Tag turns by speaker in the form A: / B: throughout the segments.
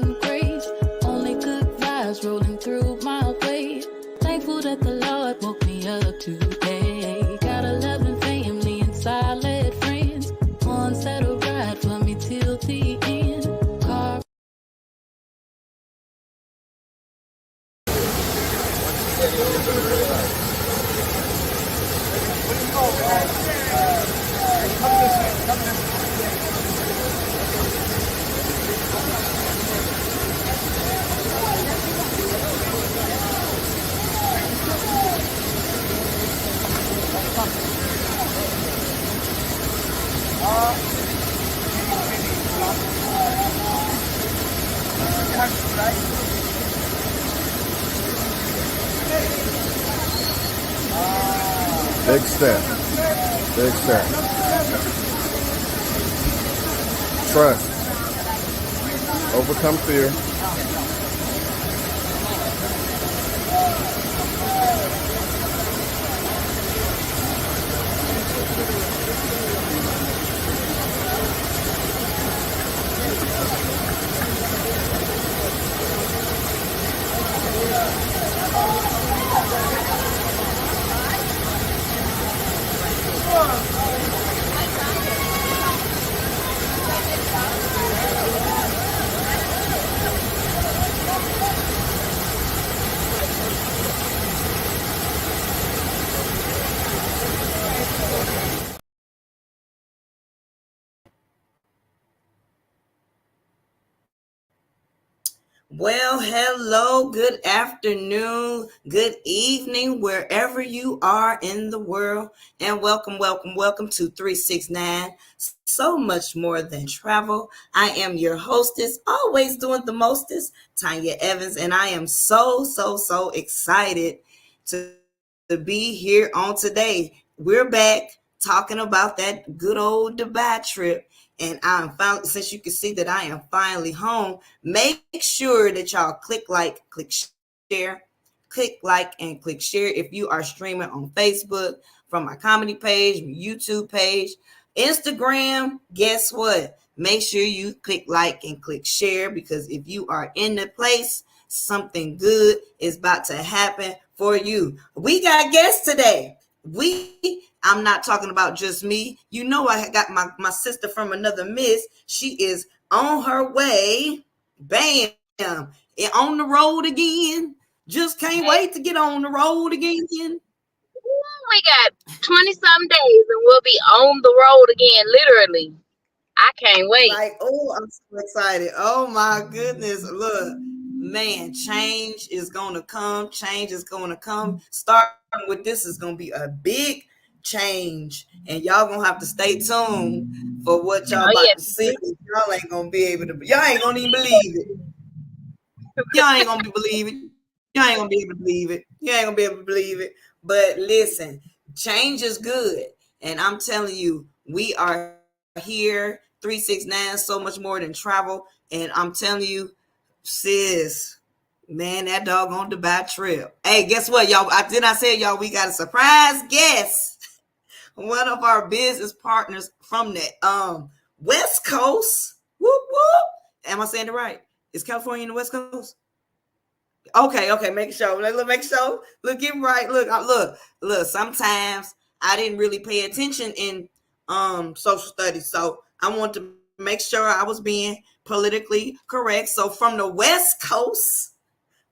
A: and praise. Only good vibes rolling through my way. Thankful that the Lord woke me up today. Got a loving family and solid friends. One settle ride for me till the end. Car
B: Big step. Big step. Trust. Overcome fear.
C: Well, hello, good afternoon, good evening, wherever you are in the world, and welcome to 369, so much more than travel. I am your hostess, always doing the mostest, Tanya Evans, and I am so excited to be here on today. We're back talking about that good old Dubai trip. And I'm finally, since you can see that I am finally home, make sure that y'all click like, click share, click like, and click share if you are streaming on Facebook, from my comedy page, my YouTube page, Instagram. Guess what? Make sure you click like and click share, because if you are in the place, something good is about to happen for you. We got guests today. I'm not talking about just me. You know, I got my sister from another miss. She is on her way. Bam. On the road again. Just can't wait to get on the road again.
D: We got 20 some days and we'll be on the road again, literally. I can't wait.
C: Like, oh, I'm so excited. Oh my goodness. Look, man, change is gonna come. Change is gonna come. Starting with this is gonna be a big change, and y'all gonna have to stay tuned for what y'all about to see. Y'all ain't gonna be able to. Y'all ain't gonna even believe it. Y'all ain't gonna believe it. Y'all ain't gonna be able to believe it. You ain't gonna be able to believe it. But listen, change is good, and I'm telling you, we are here. 369, so much more than travel, and I'm telling you, sis, man, that doggone Dubai trip. Hey, guess what, y'all? I say, y'all, we got a surprise guest. One of our business partners from the West Coast. Whoop whoop. Am I saying it right? Is California in the West Coast? Okay, make sure. Make sure. Look, get right. Look. Sometimes I didn't really pay attention in social studies, so I want to make sure I was being politically correct. So from the West Coast,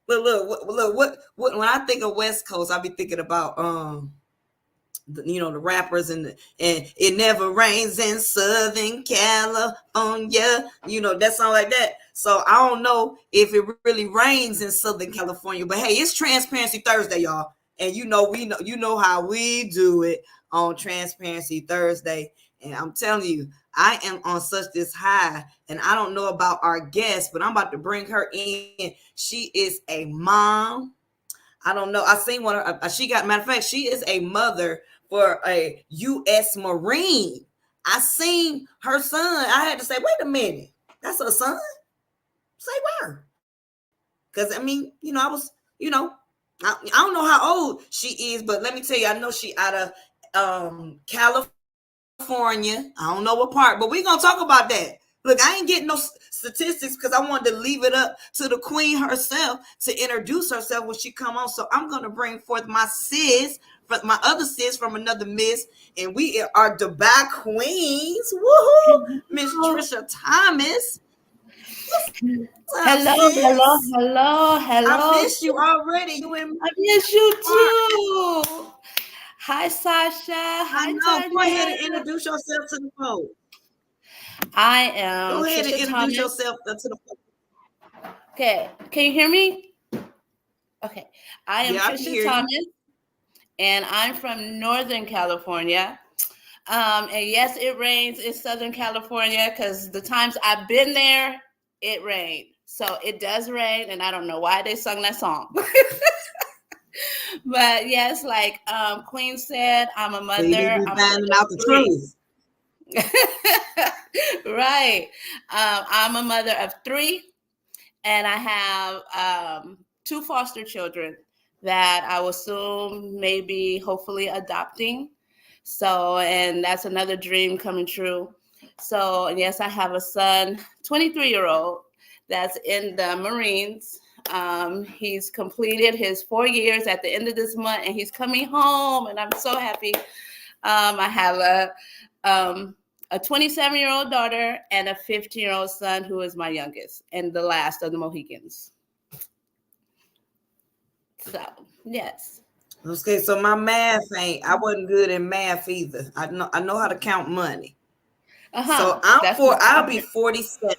C: look. What when I think of West Coast, I be thinking about the rappers and it never rains in Southern California, that song like that. So I don't know if it really rains in Southern California, but hey, it's Transparency Thursday, y'all, and you know how we do it on Transparency Thursday. And I'm telling you, I am on such this high, and I don't know about our guest, but I'm about to bring her in. She is a mom. I don't know. I seen one. Matter of fact, she is a mother for a U.S. Marine. I seen her son. I had to say, wait a minute, that's her son? Say where? Because I mean, I was, I don't know how old she is, but let me tell you, I know she out of California. I don't know what part, but we're gonna talk about that. Look, I ain't getting no statistics because I wanted to leave it up to the queen herself to introduce herself when she come on. So I'm going to bring forth my sis, my other sis from another miss, and we are Dubai queens. Woohoo! Miss Trisha Thomas. What's up,
E: Hello, hello,
C: sis?
E: hello,
C: I
E: hello.
C: missed you already. You in
E: I miss you too. Hi, Sasha.
C: I
E: Hi,
C: know. Go ahead
E: Tanya.
C: and introduce yourself to the folks.
E: I am
C: Go ahead and
E: Trisha
C: introduce
E: Thomas.
C: yourself to the folks.
E: Okay, can you hear me? Okay, I am
C: Yeah, I can
E: Trisha
C: hear you.
E: Thomas, and I'm from Northern California. And yes, it rains in Southern California because the times I've been there, it rained. So it does rain, and I don't know why they sung that song. But yes, like Queen said, I'm a
C: See, they
E: mother.
C: be
E: I'm a
C: finding
E: mother
C: out
E: of
C: the
E: three.
C: truth.
E: Right. I'm a mother of three, and I have two foster children that I will soon, maybe, hopefully, adopting. So, and that's another dream coming true. So, yes, I have a son, 23-year-old, that's in the Marines. He's completed his 4 years at the end of this month, and he's coming home, and I'm so happy. I have a 27-year-old daughter and a 15-year-old son who is my youngest and the last of the Mohicans. So, yes.
C: Okay, so my math I wasn't good in math either. I know how to count money. So
E: That's my
C: I'll be
E: favorite.
C: 47.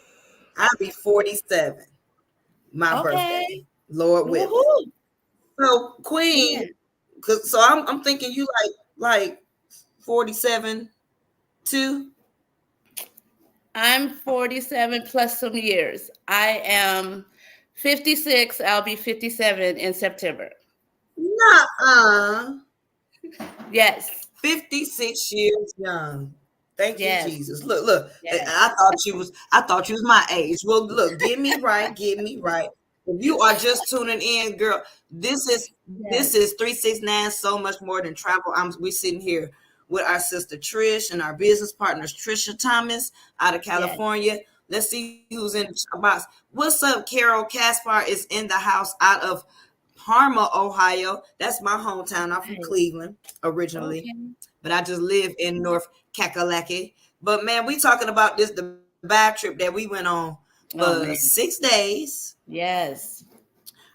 C: I'll be 47. My
E: Okay.
C: birthday. Lord willing.
E: Woohoo.
C: So Queen,
E: Yeah.
C: so I'm thinking you like 47 too.
E: I'm 47 plus some years. I am 56. I'll be 57 in September.
C: Nuh-uh.
E: Yes.
C: 56 years young. Thank you,
E: Yes.
C: Jesus. Look.
E: Yes.
C: I thought you was my age. Well, look, get me right. If you are just tuning in, girl, this is
E: Yes.
C: 369 so much more than travel. We sitting here with our sister Trish and our business partners Trisha Thomas out of
E: Yes.
C: California. Let's see who's in the box. What's up? Carol Caspar is in the house out of Parma, Ohio. That's my hometown. I'm from
E: Right.
C: Cleveland originally,
E: Okay.
C: but I just live in North Kakalaki. But man, we talking about the bad trip that we went on
E: Oh
C: for
E: man.
C: 6 days.
E: Yes.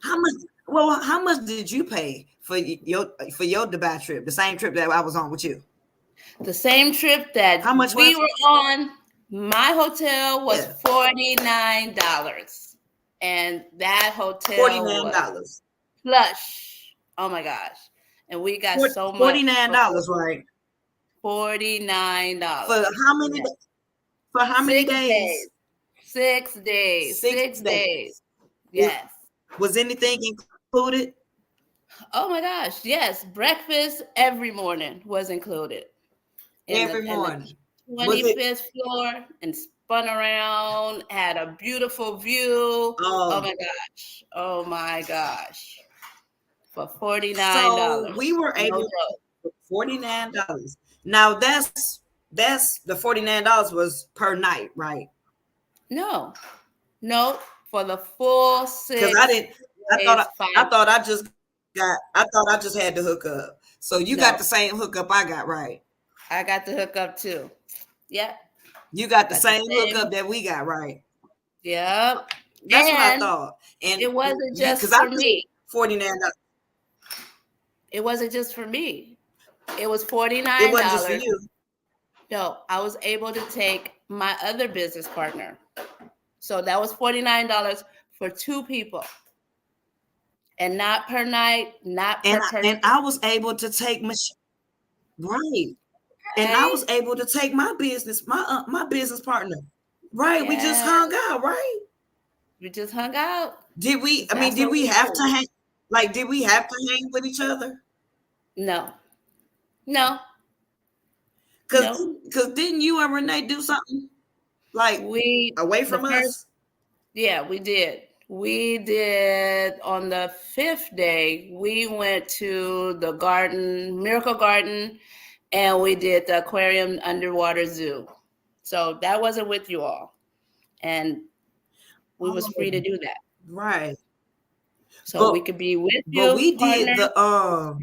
C: How much? Well, how much did you pay for your Dubai trip? The same trip that I was on with you.
E: The same trip that
C: How much
E: we
C: was
E: were on, my hotel was
C: it?
E: $49. And that hotel was
C: $49.
E: plush. Oh my gosh. And we got so much
C: $49, right?
E: $49.
C: For how many?
E: Yes.
C: For how many
E: 6
C: days?
E: days. 6 days. 6 days. Yes.
C: Was anything included?
E: Oh my gosh. Yes. Breakfast every morning was included
C: Every
E: in the
C: morning. Was it?
E: 25th floor and spun around, had a beautiful view. Oh my gosh. Oh my gosh. For $49.
C: So we were
E: No
C: able
E: joke.
C: $49. Now that's the $49 was per night, right?
E: No. No. For the full 6
C: Because
E: days, 5
C: I thought I just had to hook up. So you got
E: No.
C: the same hookup I got, right?
E: I got the hookup too. Yep.
C: You got the
E: Got
C: same
E: the same.
C: hookup that we got, right?
E: Yep.
C: That's what I
E: And
C: thought. And
E: it wasn't
C: you
E: just
C: because I
E: for
C: paid
E: me.
C: $49.
E: It wasn't just for me. It was
C: It
E: $49.
C: wasn't just for you.
E: No, I was able to take my other business partner. So that was $49 for 2 people. And not per night, not per person.
C: And I was able to take right. And I was
E: Okay?
C: able to take my business partner. Right. We just
E: Yeah.
C: hung out, right?
E: We just hung out.
C: Did we? I mean,
E: That's
C: did
E: what
C: we
E: we
C: have
E: do.
C: to hang? Like, did we have to hang with each other?
E: No. No.
C: Cause,
E: No.
C: cause didn't you and Renee do something like away
E: The
C: from
E: first,
C: us?
E: yeah, we did. We did on the 5th day, we went to the garden, Miracle Garden, and we did the aquarium underwater zoo. So that wasn't with you all. and we was free to do that.
C: Right.
E: So
C: But
E: we could be with
C: but
E: you,
C: we did
E: partner.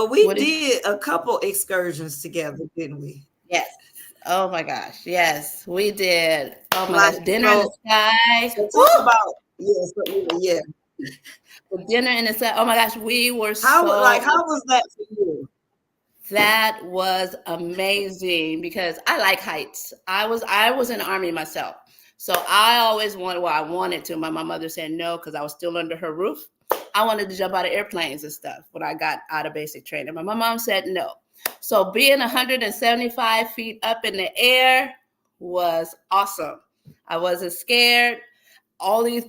C: we
E: What did
C: did a couple excursions together, didn't we?
E: Yes. Oh my gosh. Yes, we did. Oh my
C: Like,
E: gosh. Dinner in the sky.
C: so
E: Woo!
C: talk about, yeah.
E: The dinner in the sky. Oh my gosh. We were
C: How
E: so
C: was that for you?
E: That was amazing because I like heights. I was in the army myself. So I always wanted, well, I wanted to. My mother said no because I was still under her roof. I wanted to jump out of airplanes and stuff when I got out of basic training. But my mom said no. So being 175 feet up in the air was awesome. I wasn't scared. All these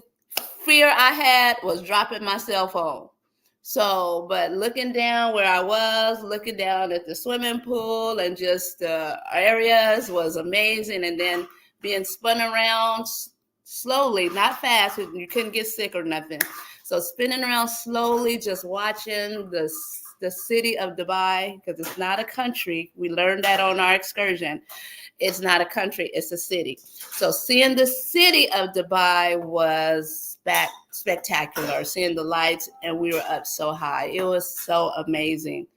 E: fear I had was dropping my cell phone. So, but looking down where I was, looking down at the swimming pool and just the areas was amazing. And then being spun around slowly, not fast, you couldn't get sick or nothing. So spinning around slowly, just watching the city of Dubai, because it's not a country. We learned that on our excursion. It's not a country, it's a city. So seeing the city of Dubai was spectacular, seeing the lights, and we were up so high. It was so amazing.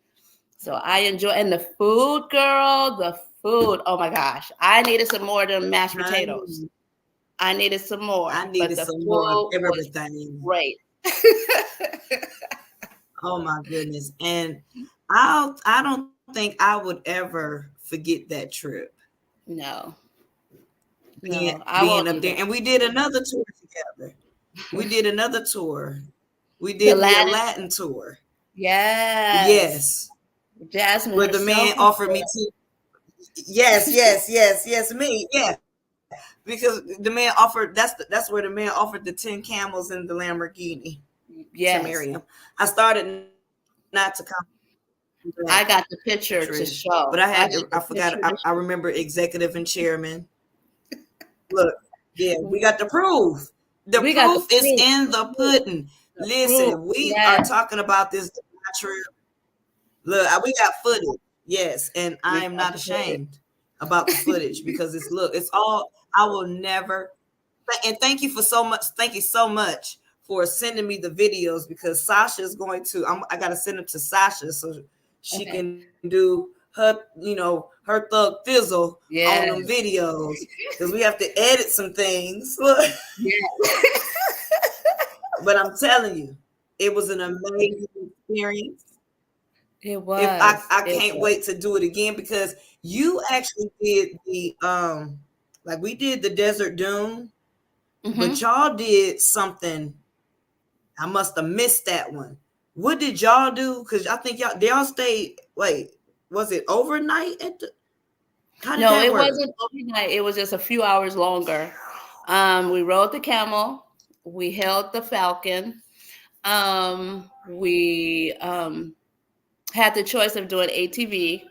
E: So I enjoy, and the food, girl, the food. Oh my gosh. I needed some more than mashed potatoes. I needed some more.
C: I needed
E: but the
C: some
E: food
C: more of
E: was
C: everything.
E: great.
C: Oh my goodness. And I don't think I would ever forget that trip.
E: No.
C: Being
E: I won't
C: up there.
E: either.
C: And we did another tour together. We did another tour. We
E: The
C: did the
E: Latin.
C: Latin tour.
E: Yes.
C: Yes.
E: Jasmine
C: Where the
E: herself.
C: man offered me to. Yes, me. Yeah. Because the man offered, that's where the man offered the 10 camels and the Lamborghini to
E: Yes.
C: marry him. I started not to come.
E: I got the picture to
C: Trish,
E: show.
C: but I forgot. I remember executive and chairman. Look, yeah, we got the proof. The
E: We got the
C: proof is
E: proof.
C: in the pudding.
E: The
C: Listen,
E: proof.
C: we
E: Yes.
C: are talking about this trip. Look, we got footage. Yes, and I am not ashamed about the footage because it's all, I will never. And thank you so much for sending me the videos, because Sasha's going to, I got to send them to Sasha so she can do her, her thug fizzle on them videos, because we have to edit some things. But I'm telling you, it was an amazing experience.
E: It was.
C: If I can't wait to do it again, because you actually did the like we did the desert dune, but y'all did something. I must have missed that one. What did y'all do? Because I think y'all stayed. Wait, was it overnight at the? How did
E: No,
C: that
E: it
C: work?
E: wasn't overnight. It was just a few hours longer. We rode the camel. We held the falcon. We had the choice of doing ATV.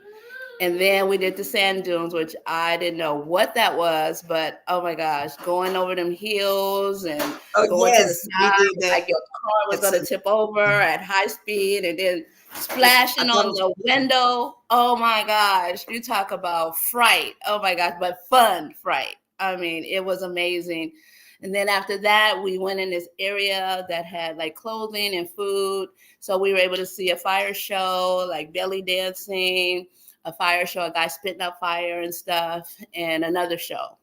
E: And then we did the sand dunes, which I didn't know what that was, but oh my gosh, going over them hills and going to the side, like your car was going to tip over at high speed, and then splashing on the window. Oh my gosh, you talk about fright. Oh my gosh, but fun fright. I mean, it was amazing. And then after that, we went in this area that had like clothing and food. So we were able to see a fire show, like belly dancing, a fire show, a guy spitting out fire and stuff, and another show.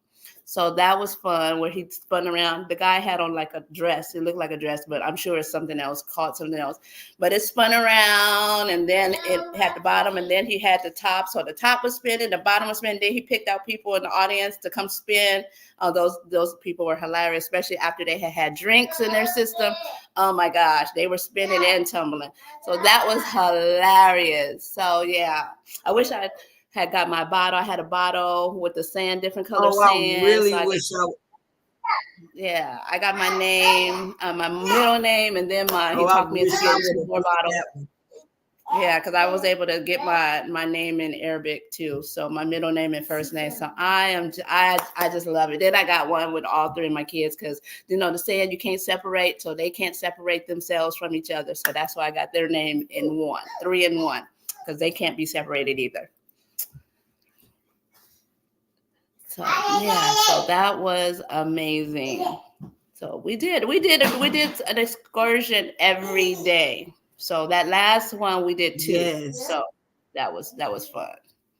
E: So that was fun, where he spun around. The guy had on like a dress. It looked like a dress, but I'm sure it's something else, called something else. But it spun around, and then it had the bottom, and then he had the top. So the top was spinning, the bottom was spinning. Then he picked out people in the audience to come spin. Those people were hilarious, especially after they had drinks in their system. Oh my gosh, they were spinning and tumbling. So that was hilarious. So yeah, I wish I had got my bottle. I had a bottle with the sand, different color sand.
C: I really
E: so
C: wish
E: yeah, I got my name, my middle name, and then he talked me into getting 2 more bottles. Yeah, because I was able to get my name in Arabic too. So my middle name and first name. So I just love it. Then I got one with all 3 of my kids, because the saying you can't separate, so they can't separate themselves from each other. So that's why I got their name in one, 3 in 1, because they can't be separated either. So yeah, so that was amazing. So we did an excursion every day. So that last one we did two.
C: Yes,
E: So that was fun.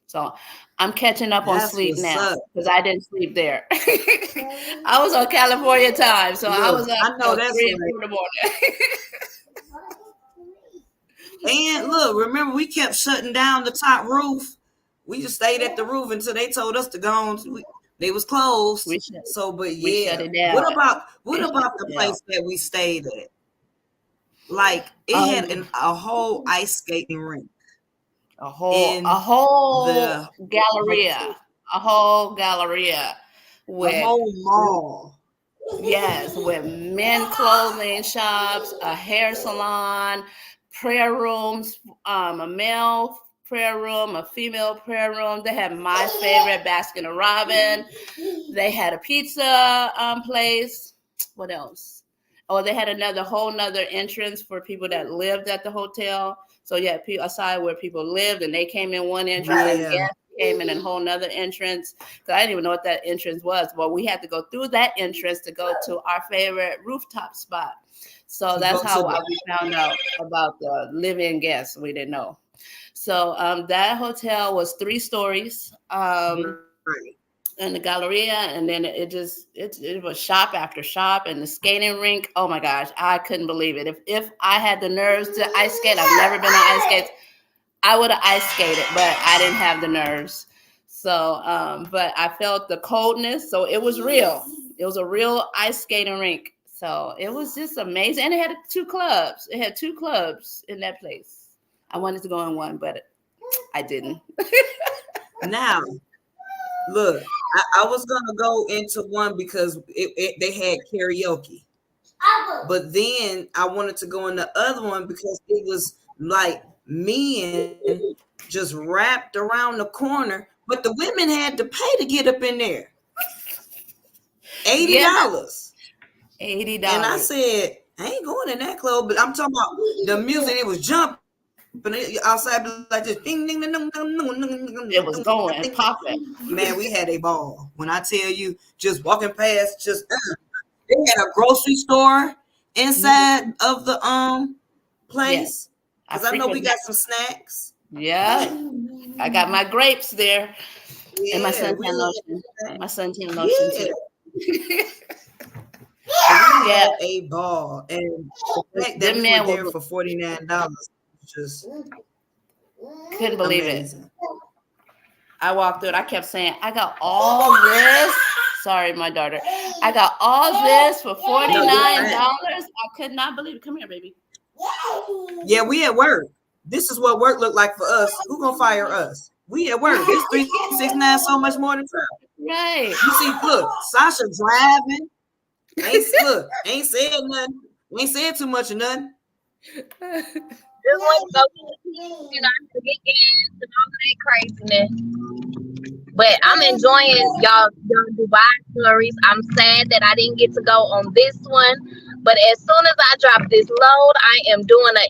E: So I'm catching up on
C: that's
E: sleep
C: what's
E: now
C: up.
E: because I didn't sleep there. I was on California time, so I was
C: Look,
E: up
C: I know
E: till
C: that's
E: 3 and 4
C: right.
E: in the morning.
C: And look, remember we kept shutting down the top roof. We just stayed at the roof until they told us to go on. They was closed.
E: we shut
C: So, but
E: we shut
C: yeah,
E: it down.
C: what
E: We shut
C: about the
E: it down.
C: place that we stayed at? Like it had
E: Um,
C: a whole ice skating rink
E: a whole a
C: in
E: whole
C: the
E: galleria, a whole galleria
C: a
E: with
C: whole mall.
E: yes, with men clothing shops, a hair salon, prayer rooms, a male prayer room, a female prayer room. They had my favorite Baskin and Robin. They had a pizza place. What else? Oh, they had another whole nother entrance for people that lived at the hotel. So yeah, aside where people lived, and they came in one entrance, and
C: Yeah,
E: guests came in a whole nother entrance. Because I didn't even know what that entrance was. Well, we had to go through that entrance to go to our favorite rooftop spot. So
C: to
E: that's
C: go to
E: how
C: the
E: we found out about the live-in guests. We didn't know. So that hotel was 3 stories.
C: right.
E: In the Galleria, and then it was shop after shop, and the skating rink. Oh my gosh, I couldn't believe it. If I had the nerves to ice skate, I've never been on ice skates. I would have ice skated, but I didn't have the nerves. So, but I felt the coldness, so it was real. It was a real ice skating rink. So it was just amazing, and it had 2 clubs. It had 2 clubs in that place. I wanted to go in one, but I didn't.
C: Now, look, I was gonna go into one because they had karaoke. But then I wanted to go in the other one because it was like men just wrapped around the corner, but the women had to pay to get up in there. $80.
E: Yeah, $80.
C: And I said, I ain't going in that club, but I'm talking about the music, it was jumping outside like this. Ding, ding, ding, ding, ding, ding,
E: It was
C: ding,
E: going
C: ding.
E: popping.
C: Man, we had a ball. When I tell you, just walking past, just they had a grocery store inside of the
E: Yes,
C: place
E: I
C: because I know we
E: frequent
C: got
E: that.
C: some snacks.
E: Yeah, I got my grapes there and my
C: Yeah, we
E: suntan
C: was
E: lotion. My suntan lotion
C: yeah,
E: too.
C: so we
E: Yeah,
C: had a ball, and the fact that
E: them
C: we were
E: men
C: there
E: were
C: for $49 was just
E: couldn't believe it.
C: amazing.
E: I walked through it. I kept saying, I got all this. Sorry, my daughter. I got all this for
C: No, you're
E: $49.
C: fine.
E: I could not believe it. Come here, baby.
C: Yeah, we at work. This is what work look like for us. Who gonna fire us? We at work. It's 369 so much more than travel.
E: Right.
C: You see, look, Sasha driving. Ain't said nothing. We ain't said too much of nothing.
D: Just want to go to the weekends and all that craziness. But I'm enjoying y'all Dubai stories. I'm sad that I didn't get to go on this one. But as soon as I drop this load, I am doing an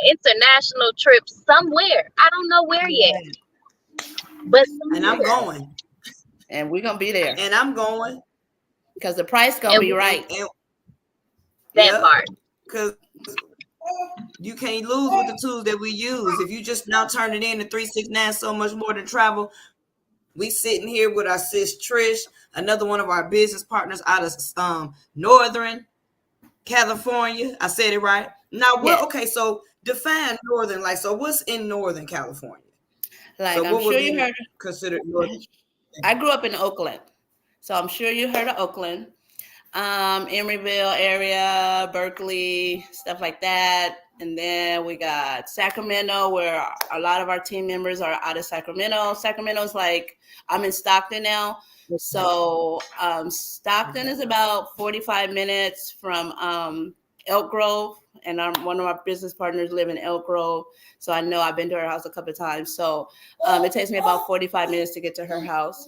D: international trip somewhere. I don't know where yet, but
C: And I'm
D: somewhere.
C: going.
E: And we're gonna be there
C: And I'm going.
E: because the price gonna
D: And
E: be right.
C: And
D: that
C: yeah,
D: part.
C: because you can't lose with the tools that we use. If you just now turn it in to 369 so much more than travel, we sitting here with our sis Trish, another one of our business partners out of Northern California. I said it right. Now what?
E: Yeah.
C: Okay, so define Northern. Like, so what's in Northern California?
E: Like
C: So
E: I'm
C: what would
E: sure you
C: be
E: heard.
C: considered Northern?
E: I grew up in Oakland, so I'm sure you heard of Oakland. Emeryville area, Berkeley, stuff like that. And then we got Sacramento, where a lot of our team members are out of Sacramento. Sacramento's like, I'm in Stockton now. So Stockton is about 45 minutes from Elk Grove. And one of our business partners live in Elk Grove. So I know I've been to her house a couple of times. So it takes me about 45 minutes to get to her house.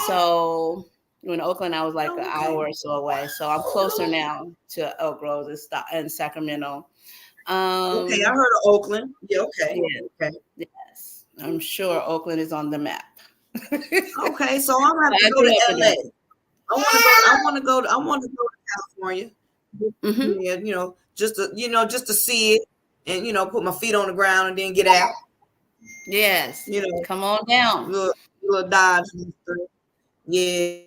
E: So in Oakland, I was like an hour or so away. So I'm closer now to Elk Grove and Sacramento.
C: Okay, I heard of Oakland. Yeah, okay.
E: Yeah,
C: Okay.
E: yes. I'm sure Oakland is on the map.
C: Okay, so I'm gonna have
E: I
C: to go
E: grew up
C: to
E: in
C: LA.
E: there.
C: I want to go to California.
E: Hmm.
C: Yeah, just to see it and put my feet on the ground and then get out.
E: Yes.
C: You know,
E: Come on down.
C: little dodge. Yeah.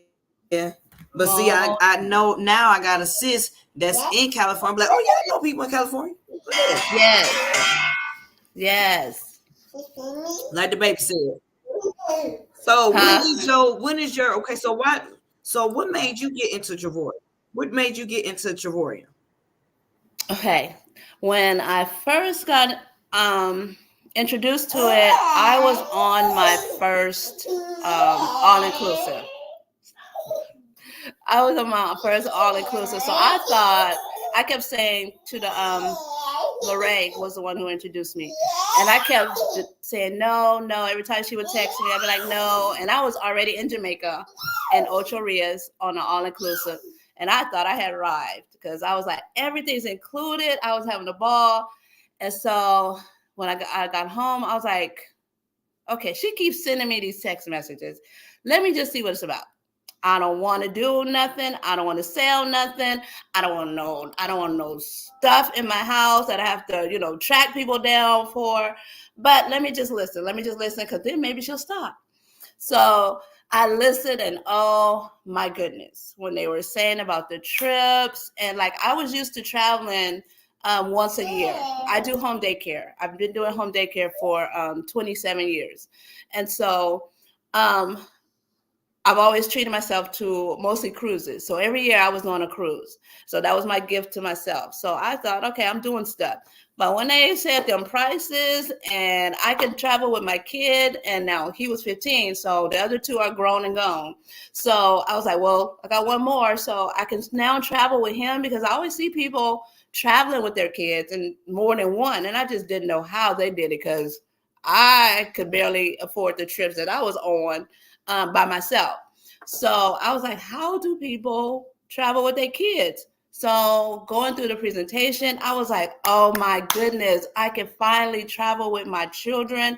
C: But see,
E: Come
C: I
E: on.
C: know now I got a sis that's in California. I'm like, oh yeah, I know people in California. Yeah.
E: Yes. Yes.
C: Like the baby said. So
E: Huh?
C: when is your okay? So what made you get into Javoria? What made you get into Javoria?
E: Okay. When I first got introduced to it, I was on my first all inclusive. I was on my first all inclusive. So I thought, I kept saying to the Lorraine was the one who introduced me. And I kept saying no, no. Every time she would text me, I'd be like, no. And I was already in Jamaica in Ocho Rios on an all inclusive. And I thought I had arrived because I was like, everything's included. I was having a ball. And so when I got home, I was like, okay, she keeps sending me these text messages. Let me just see what it's about. I don't want to do nothing. I don't want to sell nothing. I don't want no stuff in my house that I have to, track people down for. But let me just listen. Let me just listen because then maybe she'll stop. So I listened and oh my goodness, when they were saying about the trips and like I was used to traveling once a year. I do home daycare. I've been doing home daycare for 27 years. And so I've always treated myself to mostly cruises. So every year I was on a cruise. So that was my gift to myself. So I thought, okay, I'm doing stuff. But when they said them prices and I could travel with my kid, and now he was 15, so the other two are grown and gone. So I was like, well, I got one more. So I can now travel with him because I always see people traveling with their kids and more than one. And I just didn't know how they did it because I could barely afford the trips that I was on by myself. So I was like, how do people travel with their kids? So going through the presentation, I was like, oh my goodness, I can finally travel with my children.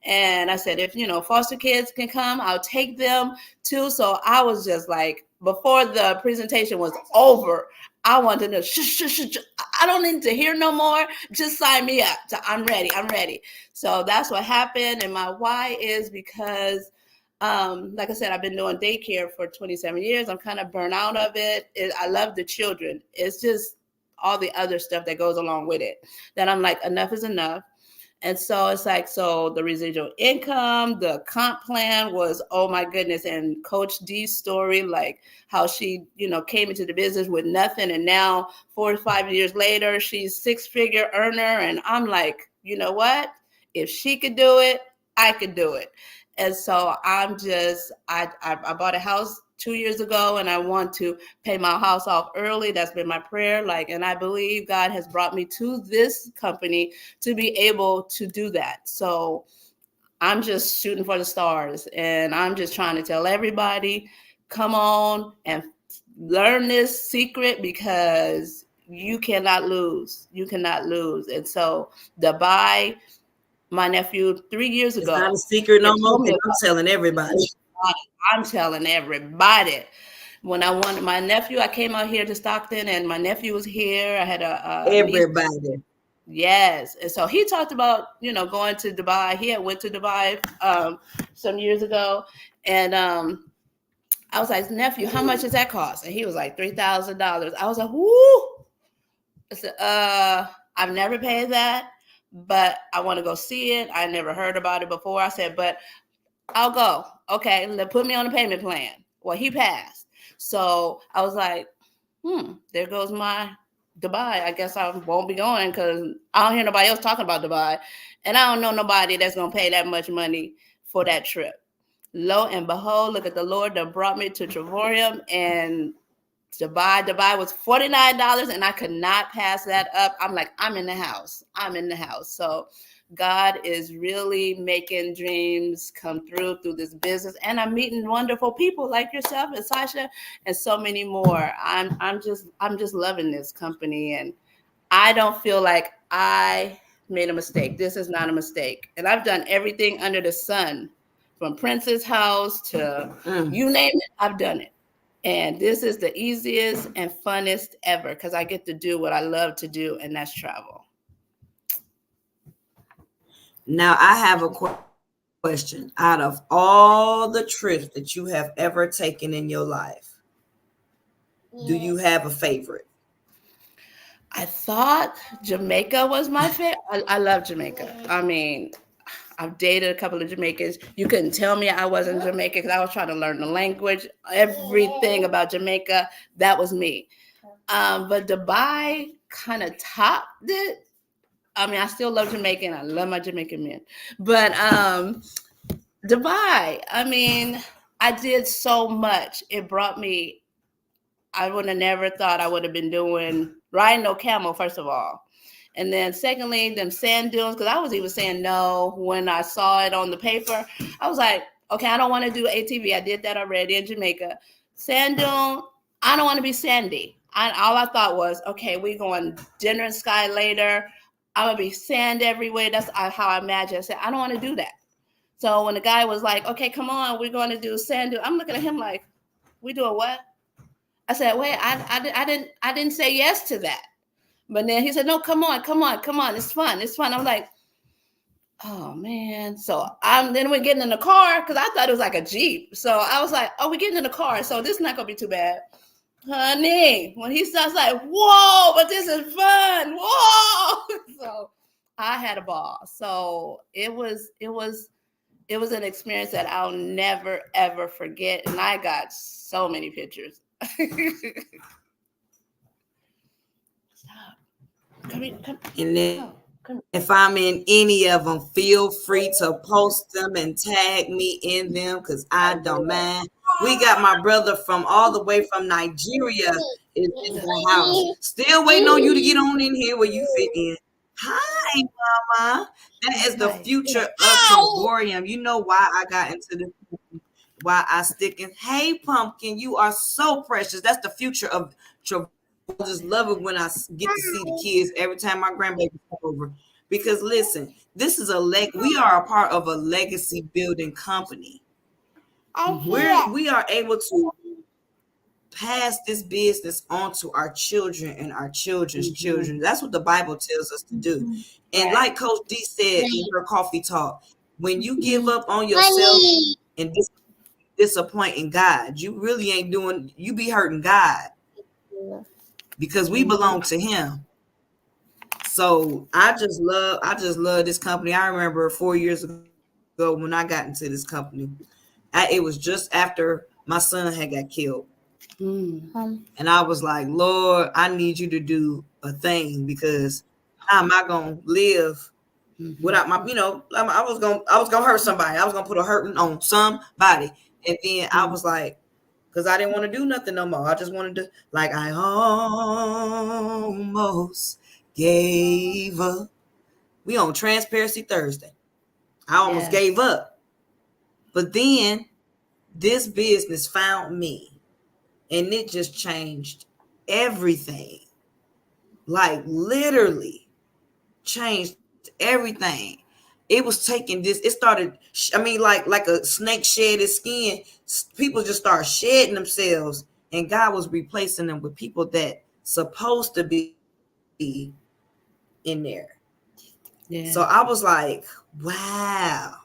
E: And I said, if, foster kids can come, I'll take them too. So I was just like, before the presentation was over, I wanted to know, I don't need to hear no more. Just sign me up. I'm ready. I'm ready. So that's what happened. And my why is because like I said, I've been doing daycare for 27 years. I'm kind of burnt out of it. I love the children. It's just all the other stuff that goes along with it that I'm like, enough is enough. And so it's like, so the residual income, the comp plan was, oh my goodness. And Coach D's story, like how she, came into the business with nothing. And now 4 or 5 years later, she's 6-figure earner. And I'm like, you know what? If she could do it, I could do it. And so I'm just, I bought a house 2 years ago and I want to pay my house off early. That's been my prayer. And I believe God has brought me to this company to be able to do that. So I'm just shooting for the stars and I'm just trying to tell everybody, come on and learn this secret because you cannot lose. You cannot lose. And so Dubai, my nephew 3 years
C: It's not a
E: ago,
C: secret
E: had
C: no more
E: told me
C: because I'm
E: about
C: telling everybody.
E: it. I'm telling everybody. When I wanted my nephew, I came out here to Stockton and my nephew was here. I had a niece.
C: Everybody.
E: Yes. And so he talked about, going to Dubai. He had went to Dubai some years ago. And I was like, nephew, how much does that cost? And he was like, $3,000. I was like, whoo. I said, I've never paid that, but I want to go see it. I never heard about it before. I said, but I'll go. Okay, put me on a payment plan. Well, he passed. So I was like, there goes my Dubai. I guess I won't be going because I don't hear nobody else talking about Dubai. And I don't know nobody that's going to pay that much money for that trip. Lo and behold, look at the Lord that brought me to Trevorium and Dubai was $49 and I could not pass that up. I'm like, I'm in the house. I'm in the house. So God is really making dreams come through this business. And I'm meeting wonderful people like yourself and Sasha and so many more. I'm just loving this company and I don't feel like I made a mistake. This is not a mistake. And I've done everything under the sun from Prince's house to you name it, I've done it. And this is the easiest and funnest ever because I get to do what I love to do, and that's travel.
C: Now, I have a question. Out of all the trips that you have ever taken in your life, do you have a favorite?
E: I thought Jamaica was my favorite. I love Jamaica. I mean, I've dated a couple of Jamaicans. You couldn't tell me I wasn't Jamaican because I was trying to learn the language, everything about Jamaica. That was me. But Dubai kind of topped it. I mean, I still love Jamaican. I love my Jamaican men. But Dubai, I mean, I did so much. It brought me, I would have never thought I would have been riding no camel, first of all. And then secondly, them sand dunes, because I was even saying no when I saw it on the paper. I was like, okay, I don't want to do ATV. I did that already in Jamaica. Sand dune, I don't want to be sandy. All I thought was, okay, we're going dinner and sky later. I'm going to be sand everywhere. That's how I imagined. I said, I don't want to do that. So when the guy was like, okay, come on, we're going to do sand dune. I'm looking at him like, we doing what? I said, wait, I didn't say yes to that. But then he said, no, come on. It's fun. I'm like, oh man. So then we're getting in the car because I thought it was like a Jeep. So I was like, oh, we're getting in the car. So this is not going to be too bad. Honey, when he starts like, whoa, but this is fun. Whoa. So I had a ball. So it was an experience that I'll never, ever forget. And I got so many pictures. Stop. Come.
C: And then if I'm in any of them, feel free to post them and tag me in them because I don't mind. We got my brother from all the way from Nigeria is in the house. Still waiting on you to get on in here where you fit in. Hi, Mama. That is the future of Triborium. You know why I got into this, why I stick in. Hey, Pumpkin, you are so precious. That's the future of Triborium. I just love it when I get to see the kids every time my grandbaby come over. Because listen, this is we are a part of a legacy building company. We are able to pass this business on to our children and our children's children. That's what the Bible tells us to do. And like Coach D said in her coffee talk, when you give up on yourself and disappointing God, you really ain't you be hurting God because we belong to Him. So I just love this company. I remember 4 years ago when I got into this company, it was just after my son had got killed. And I was like, Lord, I need you to do a thing because how am I gonna live without my, I was gonna hurt somebody. I was gonna put a hurting on somebody. And then I was like, because I didn't want to do nothing no more. I just wanted to, like, I almost gave up. We on Transparency Thursday. I almost gave up. But then this business found me. And it just changed everything. Like literally changed everything. It was taking this. It started, like a snake shed its skin. People just start shedding themselves. And God was replacing them with people that supposed to be in there. Yeah. So I was like, wow.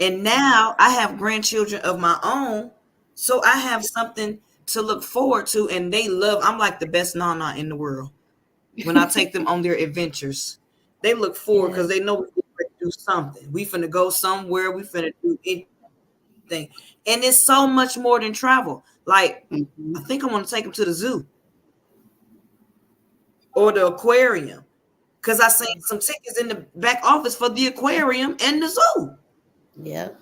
C: And now I have grandchildren of my own. So I have something to look forward to, and I'm like the best nana in the world. When I take them on their adventures, they look forward because they know we're going to do something. We finna go somewhere. We finna do anything. And it's so much more than travel. Like, I think I want to take them to the zoo or the aquarium because I seen some tickets in the back office for the aquarium and the zoo.
E: Yep.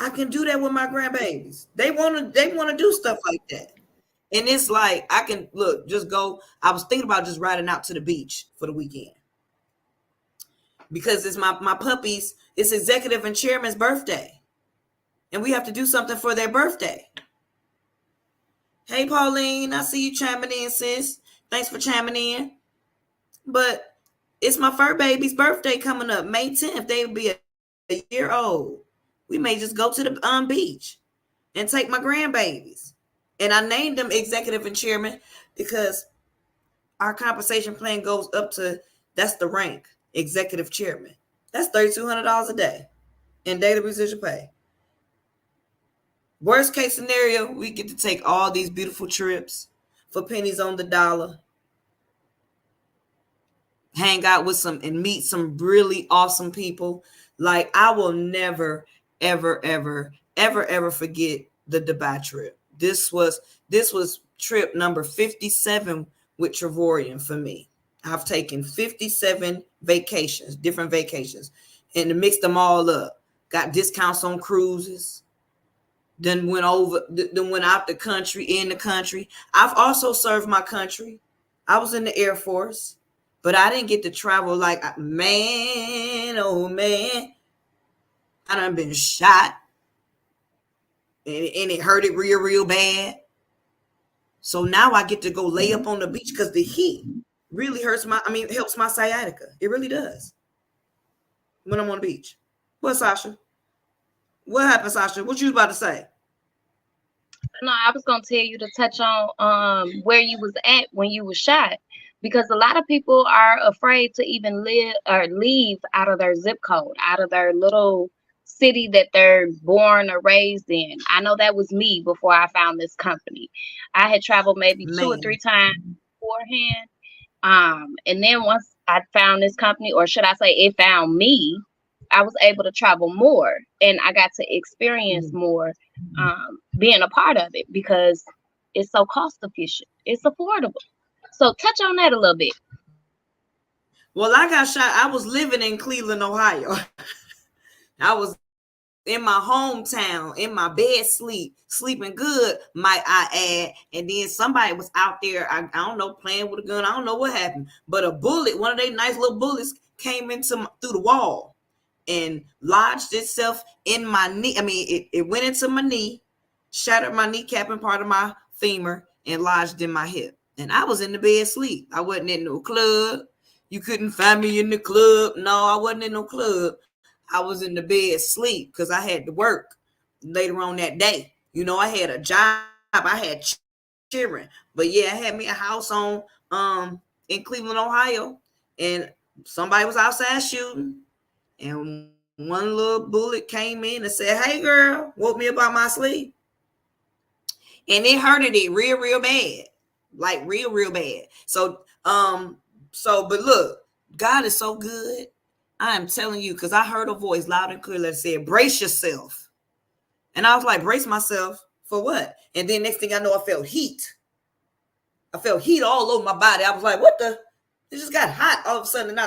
C: I can do that with my grandbabies. They want to do stuff like that. And it's like, I can just go. I was thinking about just riding out to the beach for the weekend. Because it's my puppy's, it's executive and chairman's birthday. And we have to do something for their birthday. Hey, Pauline, I see you chiming in, sis. Thanks for chiming in. But it's my fur baby's birthday coming up, May 10th. They'll be a year old, we may just go to the beach and take my grandbabies. And I named them executive and chairman because our compensation plan goes up to, that's the rank, executive chairman. That's $3,200 a day in daily residual pay. Worst case scenario, we get to take all these beautiful trips for pennies on the dollar, hang out with some and meet some really awesome people. Like, I will never, ever, ever, ever, ever forget the Dubai trip. This was trip number 57 with Trevorian for me. I've taken 57 vacations, different vacations, and mixed them all up. Got discounts on cruises. Then went out the country, in the country. I've also served my country. I was in the Air Force, but I didn't get to travel like, man, oh man. I done been shot, and it hurt it real, real bad. So now I get to go lay up on the beach because the heat really helps my sciatica. It really does when I'm on the beach. What, Sasha? What happened, Sasha? What you about to say?
D: No, I was gonna tell you to touch on where you was at when you was shot, because a lot of people are afraid to even live or leave out of their zip code, out of their little city that they're born or raised in. I know that was me before I found this company. I had traveled maybe 2 or 3 times beforehand. And then once I found this company, or should I say it found me, I was able to travel more and I got to experience more, being a part of it, because it's so cost efficient. It's affordable. So touch on that a little bit.
C: Well, I got shot. I was living in Cleveland, Ohio. I was in my hometown, in my bed, sleeping good, might I add. And then somebody was out there, I don't know, playing with a gun. I don't know what happened, but a bullet, one of they nice little bullets, came through the wall and lodged itself in my knee. I mean, it went into my knee, shattered my kneecap and part of my femur, and lodged in my hip. And I was in the bed sleep. I wasn't in no club. You couldn't find me in the club. No, I wasn't in no club. I was in the bed sleep because I had to work later on that day. You know, I had a job. I had children. But yeah, I had me a house on in Cleveland, Ohio. And somebody was outside shooting. And one little bullet came in and said, "Hey girl," woke me up out my sleep. And it hurted it real, real bad. Like real, real bad. So but look, God is so good. I am telling you, because I heard a voice loud and clear that said, "Brace yourself." And I was like, brace myself for what? And then next thing I know, I felt heat. I felt heat all over my body. I was like, what the? It just got hot all of a sudden. And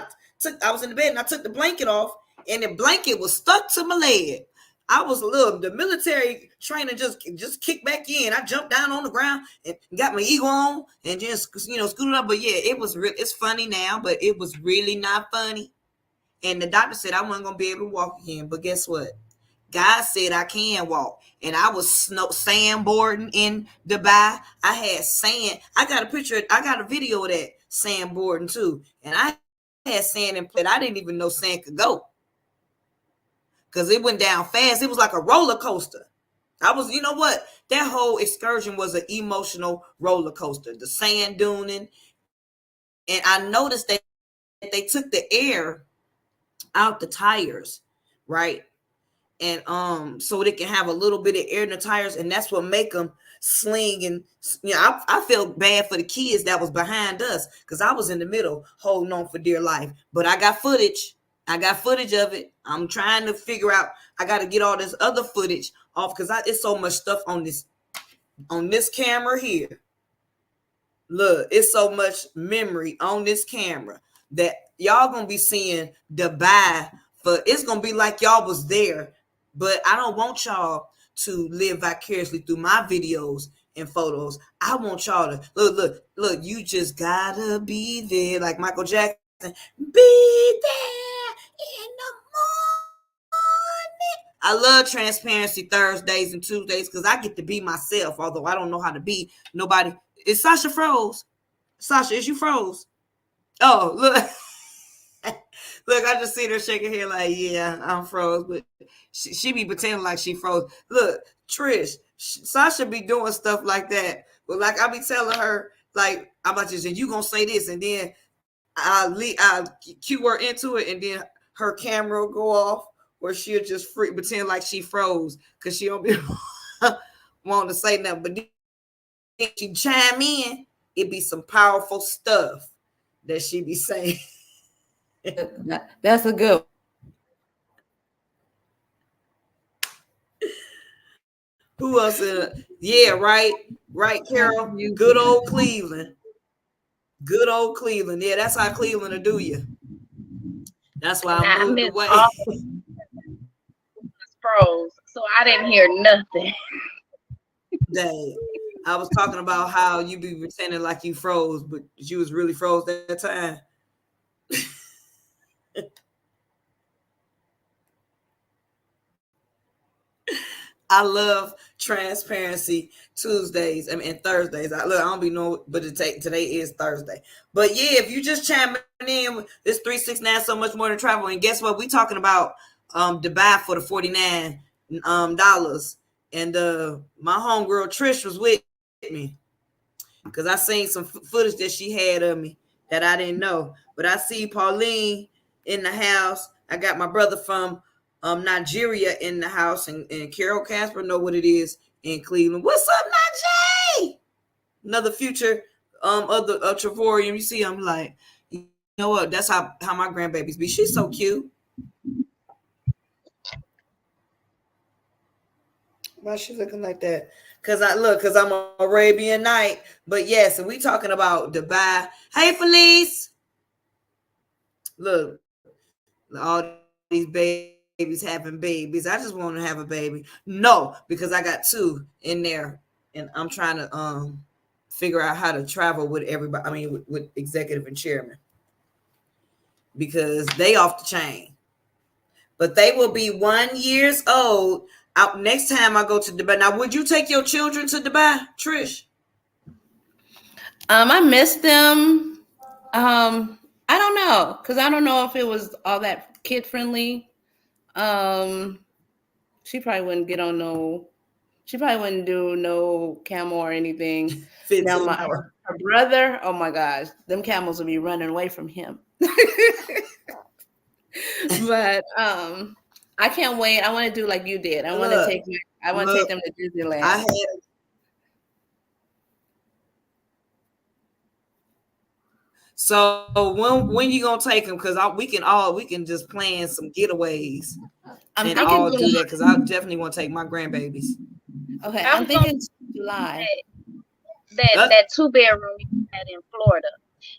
C: I was in the bed and I took the blanket off, and the blanket was stuck to my leg. I was the military trainer just kicked back in. I jumped down on the ground and got my eagle on and just, scooted up. But yeah, it's funny now, but it was really not funny. And the doctor said I wasn't going to be able to walk again. But guess what? God said I can walk. And I was sandboarding in Dubai. I had sand. I got a picture. I got a video of that sandboarding too. And I had sand in place. I didn't even know sand could go, because it went down fast. It was like a roller coaster. You know what? That whole excursion was an emotional roller coaster. The sand duning. And I noticed that they took the air out the tires, right? And so they can have a little bit of air in the tires, and that's what make them sling. And I felt bad for the kids that was behind us, because I was in the middle holding on for dear life. But I got footage of it. I'm trying to figure out, I got to get all this other footage off, because it's so much stuff on this camera here. Look, it's so much memory on this camera that y'all gonna be seeing Dubai it's gonna be like y'all was there. But I don't want y'all to live vicariously through my videos and photos. I want y'all to look, you just gotta be there, like Michael Jackson. Be there in the morning. I love Transparency Thursdays and Tuesdays, because I get to be myself, although I don't know how to be nobody. Is Sasha froze? Sasha, is you froze? Oh, look. Look, I just see her shaking her head like, yeah, I'm froze, but she be pretending like she froze. Look, Trish, Sasha be doing stuff like that, but like I be telling her, like I'm about to say, you gonna say this, and then I cue her into it, and then her camera will go off, or she'll just pretend like she froze because she don't be wanting to say nothing. But then she chime in, it be some powerful stuff that she be saying.
E: That's a good.
C: Who else in it? Yeah, right, Carol. Good old Cleveland. Good old Cleveland. Yeah, that's how Cleveland will do you. That's why
D: And
C: I
D: I
C: moved
D: missed
C: away.
D: all pros, so I didn't hear nothing.
C: Day. I was talking about how you be pretending like you froze, but you was really froze that time. I love transparency Tuesdays. I mean, and Thursdays. I don't be know, but today is Thursday. But yeah, if you just chiming in, this 369 so much more than travel. And guess what? We talking about Dubai for the $49 and my homegirl Trish was with me because I seen some footage that she had of me that I didn't know. But I see Pauline in the house. I got my brother from Nigeria in the house, and Carol Casper know what it is in Cleveland. What's up, Najee? Another future other Trevorium. You see, I'm like, you know what? That's how my grandbabies be. She's so cute. Why she looking like that? Cause I'm Arabian Night. But yes, and we talking about Dubai. Hey, Felice. Look, all these babies having babies. I just want to have a baby. No, because I got two in there, and I'm trying to figure out how to travel with everybody. I mean, with executive and chairman, because they off the chain. But they will be 1 year old out next time I go to Dubai. Now, would you take your children to Dubai, Trish?
E: I miss them. I don't know, because I don't know if it was all that kid friendly. She probably wouldn't get on no. She probably wouldn't do no camel or anything. Now her brother, oh my gosh, them camels will be running away from him. But I can't wait. I want to do like you did. I want to take them to Disneyland.
C: So when you gonna take them? Because we can just plan some getaways and all do that. Because I definitely want to take my grandbabies.
E: Okay, I'm thinking July.
D: That 2-bedroom you had in Florida,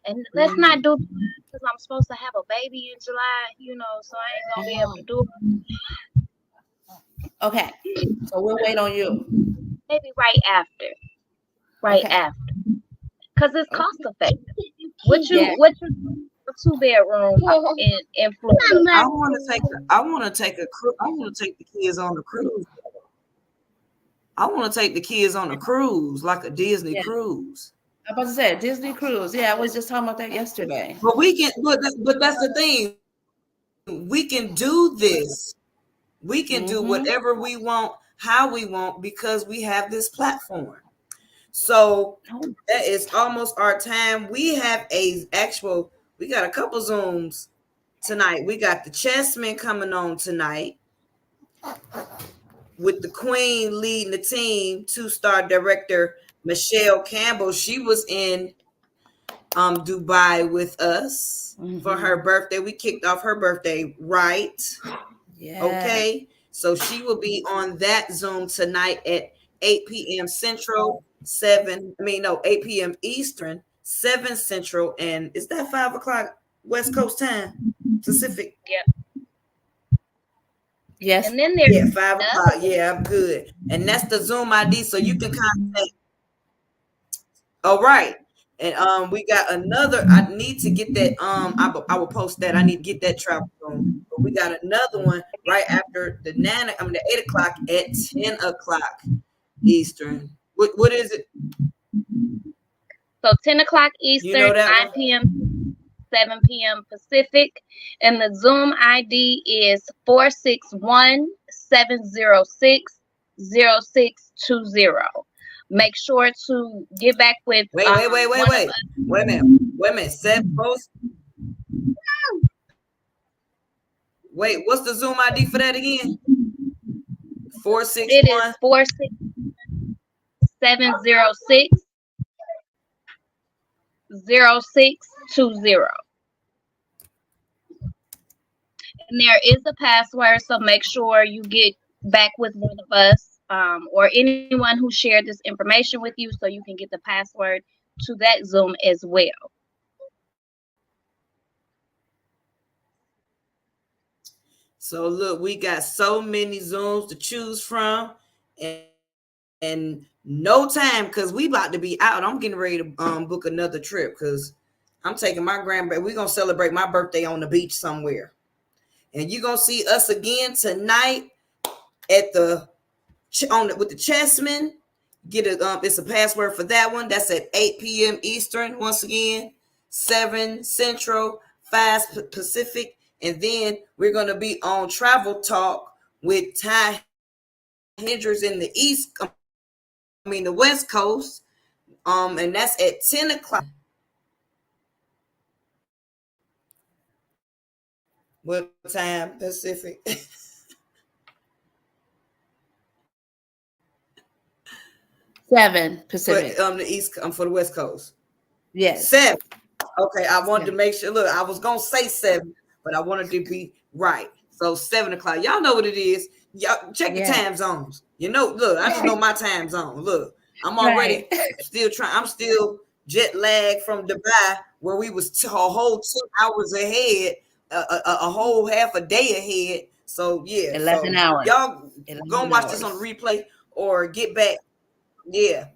D: and let's not do because I'm supposed to have a baby in July. So I ain't gonna be able to do it.
E: Okay, so we'll wait on you.
D: Maybe right after, because it's cost effective. What you a 2-bedroom in Florida?
C: I want to take the kids on the cruise. I want to take the kids on a cruise, like a Disney cruise.
E: I'm about to say Disney cruise. Yeah, I was just talking about that yesterday.
C: But we can, but that's the thing. We can do this. We can do whatever we want, how we want, because we have this platform. So that is almost our time. We have we got a couple Zooms tonight. We got the Chessmen coming on tonight with the Queen leading the team, 2-star director Michelle Campbell. She was in Dubai with us for her birthday. We kicked off her birthday right. Yeah. Okay. So she will be on that Zoom tonight at 8 p.m. Central, 8 p.m. Eastern, 7 Central, and is that 5 o'clock West Coast time? Pacific.
D: Yep.
E: Yes.
D: And then there's
C: 5 o'clock. Yeah, I'm good. And that's the Zoom ID, so you can contact. All right. And we got another. I need to get that. I will post that. I need to get that travel room. But we got another one right after the 8 o'clock at 10 o'clock Eastern. What is it?
D: So 10 o'clock Eastern, 9 p.m. 7 p.m. Pacific. And the Zoom ID is 461-706-0620. Make sure to get back with one of us.
C: Wait a minute. Wait a minute. Wait, what's the Zoom ID for that again?
D: It is 46706-0620. And there is a password, so make sure you get back with one of us or anyone who shared this information with you so you can get the password to that Zoom as well.
C: So look, we got so many Zooms to choose from, and no time because we about to be out. I'm getting ready to book another trip because I'm taking my grandbaby. We're gonna celebrate my birthday on the beach somewhere, and you're gonna see us again tonight at with the Chessman. Get it's a password for that one. That's at 8 p.m. Eastern. Once again, 7 Central, 5 Pacific, and then we're gonna be on Travel Talk with Ty Hendricks in the the West Coast. And that's at 10 o'clock. What time Pacific?
E: 7 Pacific.
C: For the East, for the West Coast.
E: Yes.
C: 7. Okay, I wanted to make sure. Look, I was gonna say 7, but I wanted to be right. So 7 o'clock. Y'all know what it is. Y'all check your time zones. You know, look, I just know my time zone. Look, I'm already still trying. I'm still jet lagged from Dubai, where we was a whole 2 hours ahead, a whole half a day ahead. So yeah,
E: 11 hours.
C: Y'all go and watch this on replay or get back. Yeah,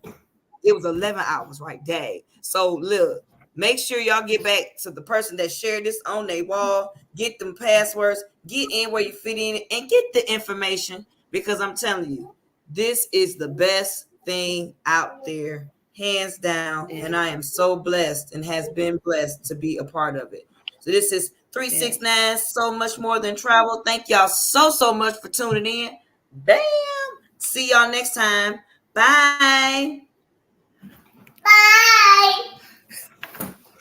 C: it was 11 hours, right? Dang. So look, make sure y'all get back to the person that shared this on their wall. Get them passwords. Get in where you fit in, and get the information, because I'm telling you, this is the best thing out there, hands down. And I am so blessed and has been blessed to be a part of it. So this is 369, so much more than travel. Thank y'all so much for tuning in. Bam. See y'all next time. Bye.